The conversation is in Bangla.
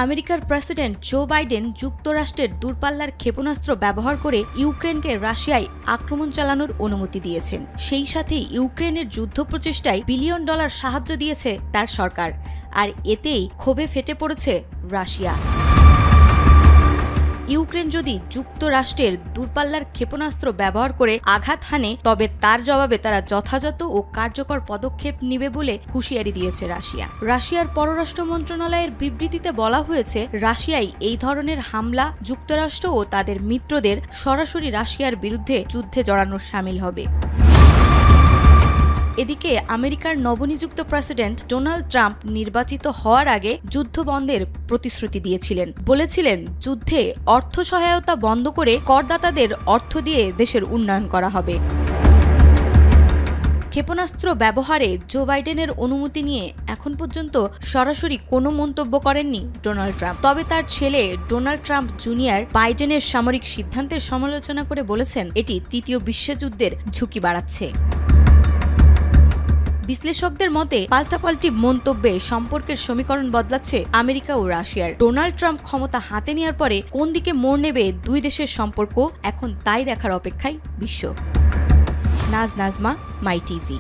আমেরিকার প্রেসিডেন্ট জো বাইডেন যুক্তরাষ্ট্রের দূরপাল্লার ক্ষেপণাস্ত্র ব্যবহার করে ইউক্রেনকে রাশিয়ায় আক্রমণ চালানোর অনুমতি দিয়েছেন। সেই সাথে ইউক্রেনের যুদ্ধ প্রচেষ্টায় বিলিয়ন ডলার সাহায্য দিয়েছে তার সরকার। আর এতেই ক্ষোভে ফেটে পড়েছে রাশিয়া। ইউক্রেন যদি যুক্তরাষ্ট্রের দূরপাল্লার ক্ষেপণাস্ত্র ব্যবহার করে আঘাত হানে, তবে তার জবাবে তারা যথাযথ ও কার্যকর পদক্ষেপ নেবে বলে হুঁশিয়ারি দিয়েছে রাশিয়া। রাশিয়ার পররাষ্ট্র মন্ত্রণালয়ের বিবৃতিতে বলা হয়েছে, রাশিয়ায় এই ধরনের হামলা যুক্তরাষ্ট্র ও তাদের মিত্রদের সরাসরি রাশিয়ার বিরুদ্ধে যুদ্ধে জড়ানোর শামিল হবে। এদিকে আমেরিকার নবনিযুক্ত প্রেসিডেন্ট ডোনাল্ড ট্রাম্প নির্বাচিত হওয়ার আগে যুদ্ধ বন্ধের প্রতিশ্রুতি দিয়েছিলেন। বলেছিলেন, যুদ্ধে অর্থ সহায়তা বন্ধ করে করদাতাদের অর্থ দিয়ে দেশের উন্নয়ন করা হবে। ক্ষেপণাস্ত্র ব্যবহারে জো বাইডেনের অনুমতি নিয়ে এখন পর্যন্ত সরাসরি কোনো মন্তব্য করেননি ডোনাল্ড ট্রাম্প। তবে তার ছেলে ডোনাল্ড ট্রাম্প জুনিয়র বাইডেনের সামরিক সিদ্ধান্তের সমালোচনা করে বলেছেন, এটি তৃতীয় বিশ্বযুদ্ধের ঝুঁকি বাড়াচ্ছে। বিশ্লেষকদের মতে পাল্টাপাল্টি মন্তব্যে সম্পর্কের সমীকরণ বদলাচ্ছে আমেরিকা ও রাশিয়ার। ডোনাল্ড ট্রাম্প ক্ষমতা হাতে নেওয়ার পরে কোন দিকে মোড় নেবে দুই দেশের সম্পর্ক, এখন তাই দেখার অপেক্ষায় বিশ্ব। নাজমা, মাই টিভি।